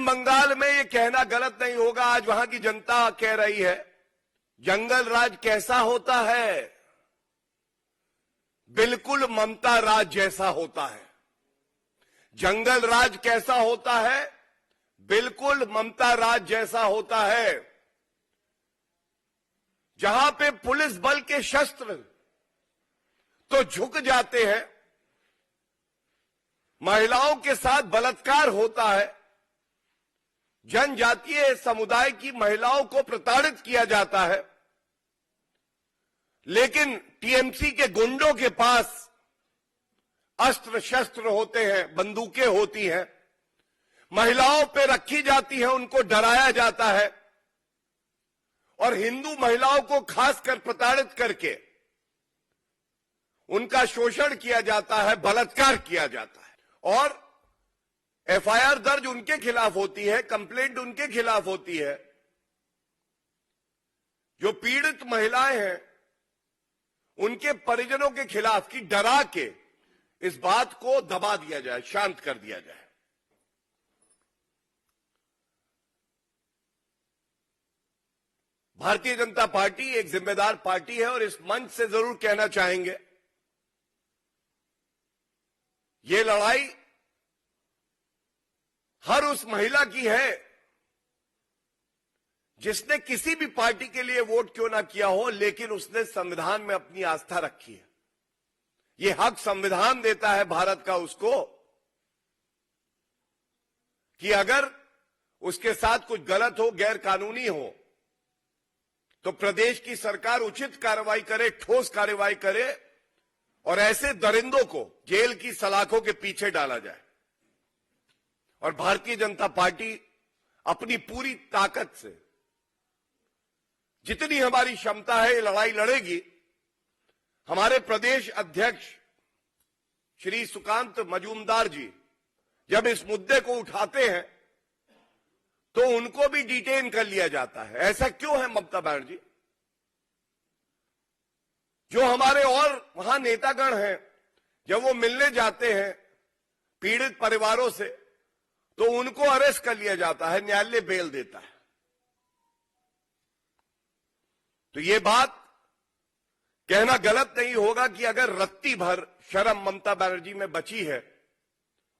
पश्चिम बंगाल में ये कहना गलत नहीं होगा, आज वहां की जनता कह रही है, जंगल राज कैसा होता है? बिल्कुल ममता राज जैसा होता है। जंगल राज कैसा होता है? बिल्कुल ममता राज जैसा होता है। जहां पे पुलिस बल के शस्त्र तो झुक जाते हैं, महिलाओं के साथ बलात्कार होता है, जनजातीय समुदाय की महिलाओं को प्रताड़ित किया जाता है, लेकिन टीएमसी के गुंडों के पास अस्त्र शस्त्र होते हैं, बंदूकें होती हैं, महिलाओं पे रखी जाती है, उनको डराया जाता है और हिंदू महिलाओं को खासकर प्रताड़ित करके उनका शोषण किया जाता है, बलात्कार किया जाता है और एफआईआर दर्ज उनके खिलाफ होती है, कंप्लेंट उनके खिलाफ होती है। जो पीड़ित महिलाएं हैं उनके परिजनों के खिलाफ की डरा के इस बात को दबा दिया जाए, शांत कर दिया जाए। भारतीय जनता पार्टी एक जिम्मेदार पार्टी है और इस मंच से जरूर कहना चाहेंगे, ये लड़ाई हर उस महिला की है जिसने किसी भी पार्टी के लिए वोट क्यों ना किया हो, लेकिन उसने संविधान में अपनी आस्था रखी है। ये हक संविधान देता है भारत का उसको कि अगर उसके साथ कुछ गलत हो, गैर कानूनी हो, तो प्रदेश की सरकार उचित कार्रवाई करे, ठोस कार्रवाई करे और ऐसे दरिंदों को जेल की सलाखों के पीछे डाला जाए। और भारतीय जनता पार्टी अपनी पूरी ताकत से, जितनी हमारी क्षमता है, ये लड़ाई लड़ेगी। हमारे प्रदेश अध्यक्ष श्री सुकांत मजूमदार जी जब इस मुद्दे को उठाते हैं तो उनको भी डिटेन कर लिया जाता है। ऐसा क्यों है ममता बनर्जी? जो हमारे और वहां नेतागण हैं, जब वो मिलने जाते हैं पीड़ित परिवारों से तो उनको अरेस्ट कर लिया जाता है, न्यायालय बेल देता है। तो ये बात कहना गलत नहीं होगा कि अगर रत्ती भर शर्म ममता बनर्जी में बची है,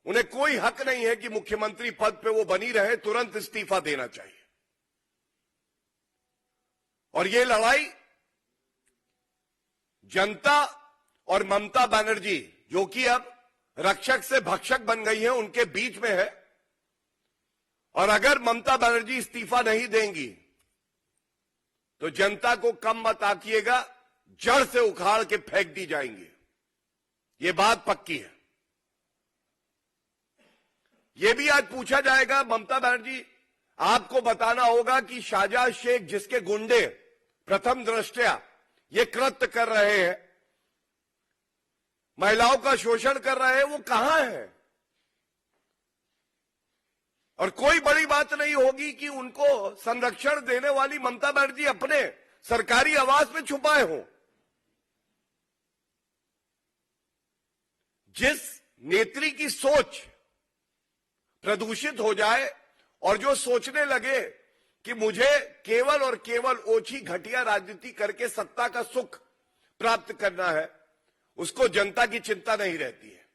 उन्हें कोई हक नहीं है कि मुख्यमंत्री पद पे वो बनी रहे, तुरंत इस्तीफा देना चाहिए। और ये लड़ाई जनता और ममता बनर्जी, जो कि अब रक्षक से भक्षक बन गई है, उनके बीच में है। और अगर ममता बनर्जी इस्तीफा नहीं देंगी तो जनता को कम मत आंकिएगा, जड़ से उखाड़ के फेंक दी जाएंगी। ये बात पक्की है। यह भी आज पूछा जाएगा, ममता बनर्जी आपको बताना होगा कि शाहजहां शेख जिसके गुंडे प्रथम दृष्टया ये कृत्य कर रहे हैं, महिलाओं का शोषण कर रहे हैं, वो कहां है? और कोई बड़ी बात नहीं होगी कि उनको संरक्षण देने वाली ममता बनर्जी अपने सरकारी आवास में छुपाए हों। जिस नेत्री की सोच प्रदूषित हो जाए और जो सोचने लगे कि मुझे केवल और केवल ओछी घटिया राजनीति करके सत्ता का सुख प्राप्त करना है, उसको जनता की चिंता नहीं रहती है।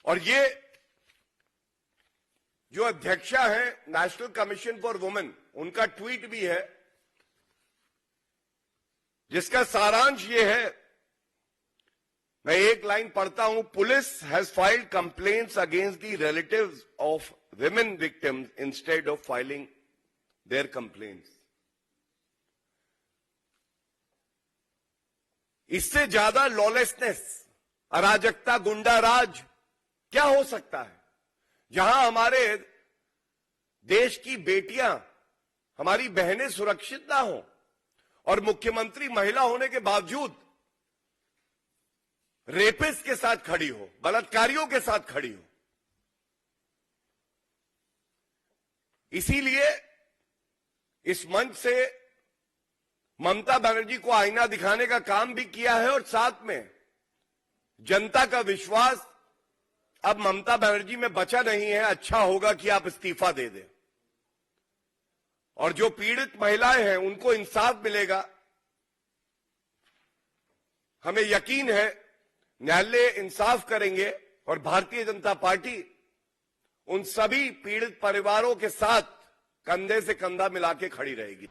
और ये जो अध्यक्षा है नेशनल कमीशन फॉर वुमेन, उनका ट्वीट भी है जिसका सारांश ये है, मैं एक लाइन पढ़ता हूं। Police has filed complaints against the relatives of women victims instead of filing their complaints. इससे ज्यादा लॉलेसनेस, अराजकता, गुंडा राज क्या हो सकता है? जहां हमारे देश की बेटियां, हमारी बहनें सुरक्षित ना हो और मुख्यमंत्री महिला होने के बावजूद रेपिस्ट के साथ खड़ी हो, बलात्कारियों के साथ खड़ी हो। इसीलिए इस मंच से ममता बनर्जी को आईना दिखाने का काम भी किया है और साथ में जनता का विश्वास अब ममता बनर्जी में बचा नहीं है, अच्छा होगा कि आप इस्तीफा दे दें और जो पीड़ित महिलाएं हैं उनको इंसाफ मिलेगा। हमें यकीन है न्यायालय इंसाफ करेंगे और भारतीय जनता पार्टी उन सभी पीड़ित परिवारों के साथ कंधे से कंधा मिला के खड़ी रहेगी।